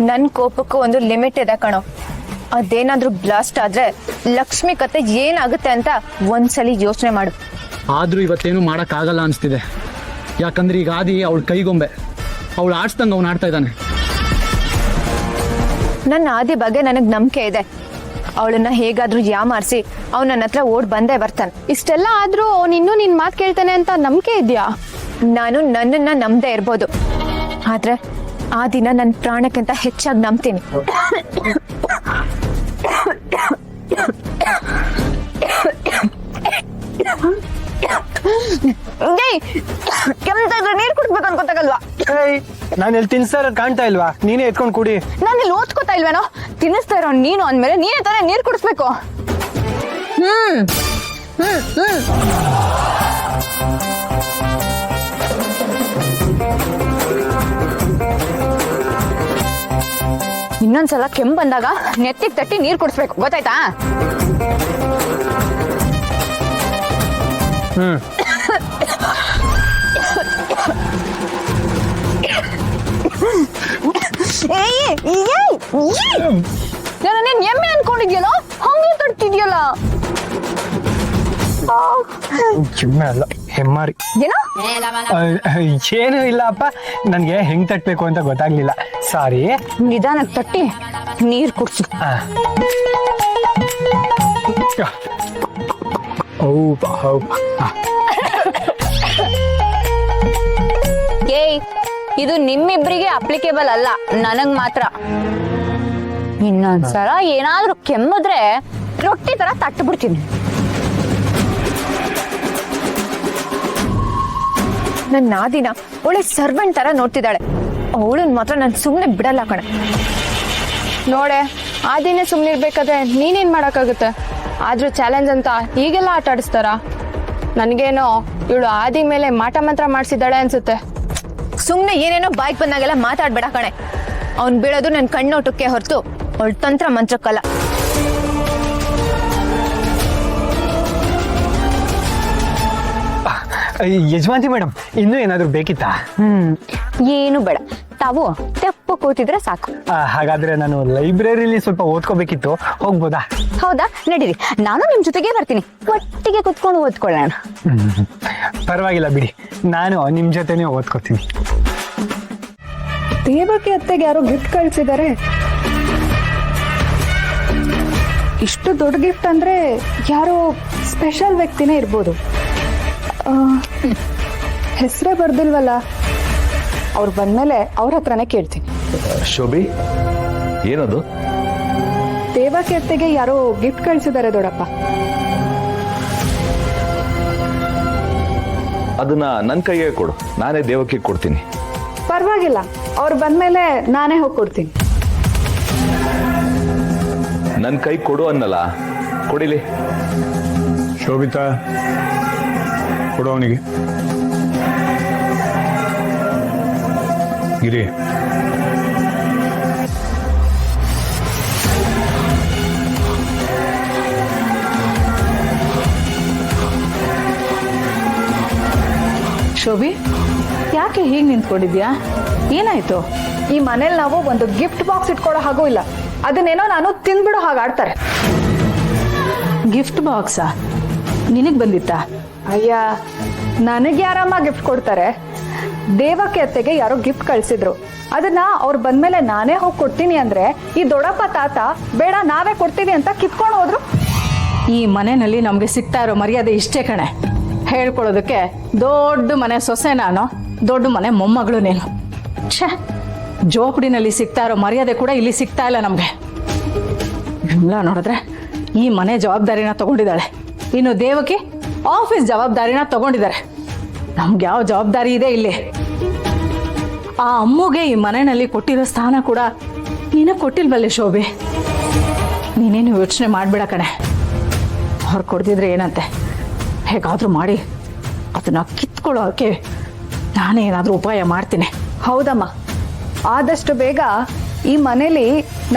ನನ್ ಕೋಪಕ್ಕೂ ಒಂದು ಲಿಮಿಟ್ ಇದೆ ಕಣೋ. ಅದೇನಾದ್ರೂ ಬ್ಲಾಸ್ಟ್ ಆದ್ರೆ ಲಕ್ಷ್ಮಿ ಕತೆ ಏನಾಗುತ್ತೆ ಅಂತ ಒಂದ್ಸಲಿ ಯೋಚನೆ ಮಾಡು. ಆದ್ರೂ ಇವತ್ತೇನು ಮಾಡಕ್ ಆಗಲ್ಲ ಅನ್ಸ್ತಿದೆ. ಯಾಕಂದ್ರೆ ಈಗ ಆದಿ ಅವಳ ಕೈಗೊಂಬೆ, ಅವಳು ಆಡ್ಸ್ದಂಗ ಅವ್ನು ಆಡ್ತಾ ಇದ್ದಾನೆ. ನನ್ನ ಆದಿ ಬಗ್ಗೆ ನನಗ್ ನಂಬಿಕೆ ಇದೆ. ಅವಳನ್ನ ಹೇಗಾದ್ರೂ ಯಾಮಾರಿಸಿ ಅವ್ನು ನನ್ನ ಹತ್ರ ಓಡ್ ಬಂದೇ ಬರ್ತಾನೆ. ಇಷ್ಟೆಲ್ಲ ಆದ್ರೂ ಅವ್ನು ಇನ್ನೂ ನಿನ್ ಮಾತು ಕೇಳ್ತಾನೆ ಅಂತ ನಂಬಿಕೆ ಇದೆಯಾ? ನಾನು ನನ್ನನ್ನ ನಂಬದೇ ಇರ್ಬೋದು, ಆದ್ರೆ ಆ ದಿನ ನನ್ನ ಪ್ರಾಣಕ್ಕಿಂತ ಹೆಚ್ಚಾಗಿ ನಂಬ್ತೀನಿ. ಕೆಮ್ಮಿದ್ರೆ ನೀರ್ ಕುಡ್ಬೇಕು ಅನ್ಕೋತಾಗಲ್ವಾ? ನಾನು ಎಲ್ಲಿ ತಿನ್ಸ್ತಾರ ಕಾಣ್ತಾ ಇಲ್ವಾ? ನೀನೇ ಎತ್ಕೊಂಡ್ ಕುಡಿ. ನಾನು ಇಲ್ಲಿ ಓದ್ಕೋತಾ ಇಲ್ವೇನೋ? ತಿನ್ನಿಸ್ತಾ ಇರೋ ನೀನು ಅಂದ್ಮೇಲೆ ನೀನೇ ತಾನೇ ನೀರ್ ಕುಡಿಸ್ಬೇಕು. ಇನ್ನೊಂದ್ಸಲ ಕೆಮ್ಮು ಬಂದಾಗ ನೆತ್ತಿಗೆ ತಟ್ಟಿ ನೀರ್ ಕುಡಿಸ್ಬೇಕು, ಗೊತ್ತಾಯ್ತಾ? ನೀನ್ ಎಮ್ಮೆ ಅನ್ಕೊಂಡಿದ್ಯಲ್ಲ, ಹಂಗೆ ತಟ್ಟಿದ್ಯಲ್ಲ. ಕೆಮ್ಮೆ ಅಲ್ಲ, ಹೆಮ್ಮಾರಿ. ಏನೋ ಏನು ಇಲ್ಲಪ್ಪ, ನನ್ಗೆ ಹೆಂಗ್ ತಟ್ಬೇಕು ಅಂತ ಗೊತ್ತಾಗ್ಲಿಲ್ಲ, ಸಾರಿ. ನಿಧಾನಕ್ಕೆ ತಟ್ಟಿ ನೀರ್ ಕುಡ್ಸು. ಏಯ್, ಇದು ನಿಮ್ಮಿಬ್ರಿಗೆ ಅಪ್ಲಿಕೇಬಲ್ ಅಲ್ಲ, ನನಗ್ ಮಾತ್ರ. ಇನ್ನೊಂದ್ಸಲ ಏನಾದ್ರೂ ಕೆಮ್ಮಿದ್ರೆ ರೊಟ್ಟಿ ತರ ತಟ್ಟು ಬಿಡ್ತೀನಿ. ನನ್ನ ಆದಿನ ಒಳ್ಳೆ ಸರ್ವೆಂಟ್ ತರ ನೋಡ್ತಿದ್ದಾಳೆ. ಅವಳನ್ ಮಾತ್ರ ನಾನು ಸುಮ್ನೆ ಬಿಡಲ್ಲ ಕಣೆ. ನೋಡೆ, ಆ ದಿನ ಸುಮ್ನೆ ಇರ್ಬೇಕಾದ್ರೆ ನೀನೇನ್ ಮಾಡಕ್ಕಾಗುತ್ತೆ? ಆದ್ರೂ ಚಾಲೆಂಜ್ ಅಂತ ಈಗೆಲ್ಲ ಆಟ ಆಡಿಸ್ತಾರ? ನನ್ಗೇನೋ ಇವಳು ಆದಿ ಮೇಲೆ ಮಾಟ ಮಂತ್ರ ಮಾಡ್ಸಿದ್ದಾಳೆ ಅನ್ಸುತ್ತೆ. ಸುಮ್ನೆ ಏನೇನೋ ಬಾಯ್ಕ್ ಬಂದಾಗೆಲ್ಲ ಮಾತಾಡ್ಬೇಡ ಕಣೆ. ಅವ್ನ್ ಬೀಳೋದು ನನ್ ಕಣ್ಣೋಟಕ್ಕೆ ಹೊರತು ಅವಳ ತಂತ್ರ ಮಂತ್ರಕ್ಕಲ್ಲ. ಯಜಮಾಂತಿ ಮೇಡಮ್, ಇನ್ನೂ ಏನಾದ್ರು ಬೇಕಿತ್ತಾ? ಏನು ಬೇಡ, ತಾವು ತೆಪ್ಪ ಕೂತಿದ್ರೆ ಸಾಕು. ಹಾಗಾದ್ರೆ ನಾನು ಲೈಬ್ರರಿಲಿ ಸ್ವಲ್ಪ ಓದ್ಕೋಬೇಕಿತ್ತು, ಹೋಗ್ಬೋದಾ? ಹೌದಾ, ನಡೀರಿ, ನಾನು ನಿಮ್ ಜೊತೆಗೆ ಬರ್ತೀನಿ, ಒಟ್ಟಿಗೆ ಕುತ್ಕೊಂಡು ಓದ್ಕೊಳ್ಳೋಣ. ಪರವಾಗಿಲ್ಲ ಬಿಡಿ, ನಾನು ನಿಮ್ ಜೊತೆನೆ ಓದ್ಕೋತೀನಿ. ದೇವಕಿ ಅತ್ತೆಗೆ ಯಾರೋ ಗಿಫ್ಟ್ ಕಳ್ಸಿದ್ದಾರೆ. ಇಷ್ಟು ದೊಡ್ಡ ಗಿಫ್ಟ್ ಅಂದ್ರೆ ಯಾರೋ ಸ್ಪೆಷಲ್ ವ್ಯಕ್ತಿನೇ ಇರ್ಬೋದು. ಹೆಸರೇ ಬರ್ದಿಲ್ವಲ್ಲ. ಅವ್ರು ಬಂದ್ಮೇಲೆ ಅವ್ರ ಹತ್ರನೇ ಕೇಳ್ತೀನಿ. ಶೋಭಿ, ಏನದು? ದೇವಕಿ ಅತ್ತೆಗೆ ಯಾರೋ ಗಿಫ್ಟ್ ಕಳ್ಸಿದ್ದಾರೆ ದೊಡ್ಡಪ್ಪ. ಅದನ್ನ ನನ್ನ ಕೈಗೆ ಕೊಡು, ನಾನೇ ದೇವಕ್ಕೆ ಕೊಡ್ತೀನಿ. ಪರವಾಗಿಲ್ಲ, ಅವ್ರು ಬಂದ್ಮೇಲೆ ನಾನೇ ಹೋಗಿ ಕೊಡ್ತೀನಿ. ನನ್ನ ಕೈ ಕೊಡು ಅನ್ನಲ್ಲ, ಕೊಡಿಲಿ. ಶೋಭಿತಾ, ಕೊಡು ಅವನಿಗೆ. ಗಿರಿ, ಶೋಭಿ, ಯಾಕೆ ಹೀಗೆ ನಿಂತ್ಕೊಂಡಿದ್ಯಾ? ಏನಾಯ್ತು? ಈ ಮನೇಲಿ ನಾವು ಒಂದು ಗಿಫ್ಟ್ ಬಾಕ್ಸ್ ಇಟ್ಕೊಳ್ಳೋ ಹಾಗೂ ಇಲ್ಲ. ಅದನ್ನೇನೋ ನಾನು ತಿಂದ್ಬಿಡೋ ಹಾಗೆ ಆಡ್ತಾರೆ. ಗಿಫ್ಟ್ ಬಾಕ್ಸಾ? ನಿನಗ್ ಬಂದಿತ್ತಾ? ಅಯ್ಯ, ನನಗೆ ಯಾರಮ್ಮ ಗಿಫ್ಟ್ ಕೊಡ್ತಾರೆ? ದೇವಕ್ಕೆ ಅತ್ತೆಗೆ ಯಾರೋ ಗಿಫ್ಟ್ ಕಳ್ಸಿದ್ರು. ಅದನ್ನ ಅವ್ರು ಬಂದ್ಮೇಲೆ ನಾನೇ ಹೋಗಿ ಕೊಡ್ತೀನಿ ಅಂದ್ರೆ ಈ ದೊಡ್ಡಪ್ಪ ತಾತ ಬೇಡ ನಾವೇ ಕೊಡ್ತೀವಿ ಅಂತ ಕಿತ್ಕೊಂಡು ಹೋದ್ರು. ಈ ಮನೆಯಲ್ಲಿ ನಮ್ಗೆ ಸಿಗ್ತಾ ಇರೋ ಮರ್ಯಾದೆ ಇಷ್ಟೇ ಕಣೆ. ಹೇಳ್ಕೊಳ್ಳೋದಕ್ಕೆ ದೊಡ್ಡ ಮನೆ ಸೊಸೆ ನಾನು, ದೊಡ್ಡ ಮನೆ ಮೊಮ್ಮಗಳು ನೀನು. ಛೇ, ಜೋಪಡಿನಲ್ಲಿ ಸಿಗ್ತಾ ಇರೋ ಮರ್ಯಾದೆ ಕೂಡ ಇಲ್ಲಿ ಸಿಗ್ತಾ ಇಲ್ಲ ನಮ್ಗೆ. ವಿಮಲಾ ನೋಡಿದ್ರೆ ಈ ಮನೆ ಜವಾಬ್ದಾರಿನ ತಗೊಂಡಿದ್ದಾಳೆ, ಇನ್ನು ದೇವಕಿ ಆಫೀಸ್ ಜವಾಬ್ದಾರಿನ ತಗೊಂಡಿದ್ದಾರೆ. ನಮ್ಗೆ ಯಾವ ಜವಾಬ್ದಾರಿ ಇದೆ ಇಲ್ಲಿ? ಆ ಅಮ್ಮಗೆ ಈ ಮನೆಯಲ್ಲಿ ಕೊಟ್ಟಿರೋ ಸ್ಥಾನ ಕೂಡ ನೀನೇ ಕೊಟ್ಟಿಲ್ವಲ್ಲೇ ಶೋಭೆ? ನೀನೇನು ಯೋಚನೆ ಮಾಡ್ಬೇಡ ಕಣೆ. ಅವ್ರು ಕೊಡ್ತಿದ್ರೆ ಏನಂತೆ, ಹೇಗಾದ್ರೂ ಮಾಡಿ ಅದನ್ನ ಕಿತ್ಕೊಳ್ಳೋಕೆ ನಾನೇನಾದ್ರೂ ಉಪಾಯ ಮಾಡ್ತೀನಿ. ಹೌದಮ್ಮ, ಆದಷ್ಟು ಬೇಗ ಈ ಮನೇಲಿ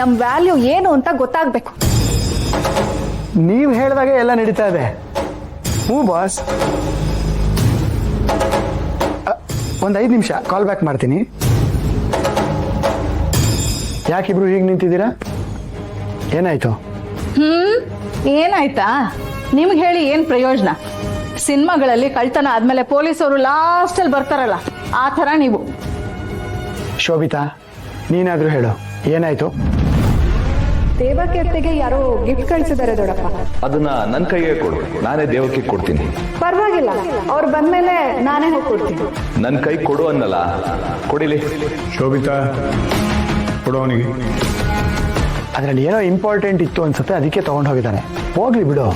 ನಮ್ ವ್ಯಾಲ್ಯೂ ಏನು ಅಂತ ಗೊತ್ತಾಗ್ಬೇಕು. ನೀವ್ ಹೇಳಿದಾಗ ಎಲ್ಲ ನಡೀತಾ ಇದೆ. ಹ್ಞೂ ಬಾಸ್, ಒಂದು 5 ನಿಮಿಷ ಕಾಲ್ ಬ್ಯಾಕ್ ಮಾಡ್ತೀನಿ. ಯಾಕಿಬ್ರು ಹೀಗೆ ನಿಂತಿದ್ದೀರಾ? ಏನಾಯ್ತು? ಏನಾಯ್ತಾ? ನಿಮ್ಗೆ ಹೇಳಿ ಏನು ಪ್ರಯೋಜನ? ಸಿನಿಮಾಗಳಲ್ಲಿ ಕಳ್ತನ ಆದ್ಮೇಲೆ ಪೊಲೀಸರು ಲಾಸ್ಟಲ್ಲಿ ಬರ್ತಾರಲ್ಲ, ಆ ಥರ ನೀವು. ಶೋಭಿತಾ, ನೀನಾದ್ರೂ ಹೇಳು, ಏನಾಯ್ತು? ದೇವಕ್ಕೆ ಅತ್ತೆಗೆ ಯಾರೋ ಗಿಫ್ಟ್ ಕಳ್ಸಿದ್ದಾರೆ ದೊಡ್ಡಪ್ಪ. ಅದನ್ನ ನನ್ನ ಕೈಗೆ ಕೊಡು, ನಾನೇ ದೇವಕ್ಕೆ ಕೊಡ್ತೀನಿ. ಪರವಾಗಿಲ್ಲ, ಅವ್ರು ಬಂದ್ಮೇಲೆ ನಾನೇ ಹೋಗಿ ಕೊಡ್ತೀನಿ. ನನ್ನ ಕೈ ಕೊಡು ಅನ್ನಲ್ಲ, ಕೊಡಿಲಿ. ಶೋಭಿತಾ, ಕೊಡು ಅವನಿಗೆ. ಅದ್ರಲ್ಲಿ ಏನೋ ಇಂಪಾರ್ಟೆಂಟ್ ಇತ್ತು ಅನ್ಸುತ್ತೆ, ಅದಕ್ಕೆ ತಗೊಂಡು ಹೋಗಿದ್ದಾನೆ. ಹೋಗ್ಲಿ ಬಿಡು.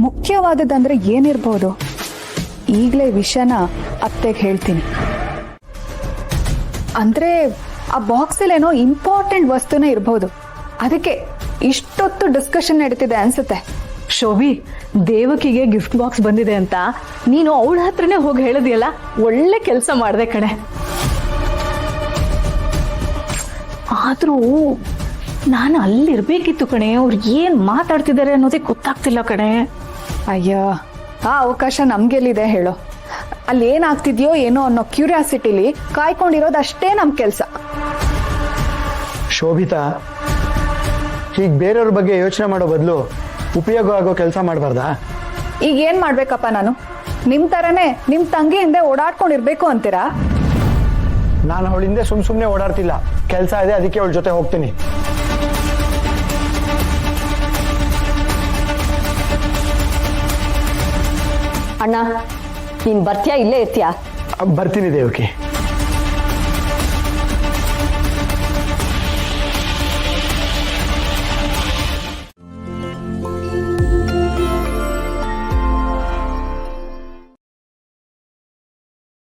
ಮುಖ್ಯವಾದದಂದ್ರೆ ಏನಿರ್ಬೋದು? ಈಗಲೇ ವಿಷಯನ ಅತ್ತೆಗೆ ಹೇಳ್ತೀನಿ. ಅಂದ್ರೆ ಆ ಬಾಕ್ಸಲ್ಲಿ ಏನೋ ಇಂಪಾರ್ಟೆಂಟ್ ವಸ್ತುನೇ ಇರ್ಬೋದು, ಅದಕ್ಕೆ ಇಷ್ಟೊತ್ತು ಡಿಸ್ಕಷನ್ ನಡೀತಿದೆ ಅನ್ಸುತ್ತೆ. ಶೋಭಿ, ದೇವಕಿಗೆ ಗಿಫ್ಟ್ ಬಾಕ್ಸ್ ಬಂದಿದೆ ಅಂತ ನೀನು ಅವಳ ಹತ್ರನೇ ಹೋಗಿ ಹೇಳಿದ್ಯಲ್ಲ, ಒಳ್ಳೆ ಕೆಲಸ ಮಾಡಿದೆ ಕಣೆ. ಆದ್ರೂ ನಾನು ಅಲ್ಲಿರ್ಬೇಕಿತ್ತು ಕಣೆ. ಅವ್ರು ಏನ್ ಮಾತಾಡ್ತಿದ್ದಾರೆ ಅನ್ನೋದೇ ಗೊತ್ತಾಗ್ತಿಲ್ಲ ಕಣೆ. ಅಯ್ಯೋ, ಆ ಅವಕಾಶ ನಮ್ಗೆಲ್ಲಿದೆ ಹೇಳು? ಅಲ್ಲಿ ಏನಾಗ್ತಿದ್ಯೋ ಏನೋ ಅನ್ನೋ ಕ್ಯೂರಿಯಾಸಿಟಿಲಿ ಕಾಯ್ಕೊಂಡಿರೋದು ಅಷ್ಟೇ ನಮ್ ಕೆಲ್ಸ. ಶೋಭಿತಾ, ಹೀಗೆ ಬೇರೆಯವ್ರ ಬಗ್ಗೆ ಯೋಚನೆ ಮಾಡೋ ಬದಲು ಉಪಯೋಗ ಆಗೋ ಕೆಲಸ ಮಾಡಬಾರ್ದಾ? ಈಗ ಏನ್ ಮಾಡ್ಬೇಕಪ್ಪ ನಾನು? ನಿಮ್ ತರನೇ ನಿಮ್ ತಂಗಿ ಹಿಂದೆ ಓಡಾಡ್ಕೊಂಡಿರ್ಬೇಕು ಅಂತೀರಾ? ನಾನು ಅವಳ ಹಿಂದೆ ಸುಮ್ಮನೆ ಓಡಾಡ್ತಿಲ್ಲ, ಕೆಲಸ ಇದೆ, ಅದಕ್ಕೆ ಅವಳ ಜೊತೆ ಹೋಗ್ತೀನಿ. ಅಣ್ಣ, ನೀನ್ ಬರ್ತೀಯಾ ಇಲ್ಲೇ ಇರ್ತೀಯಾ? ಬರ್ತೀನಿ ದೇವಕಿ.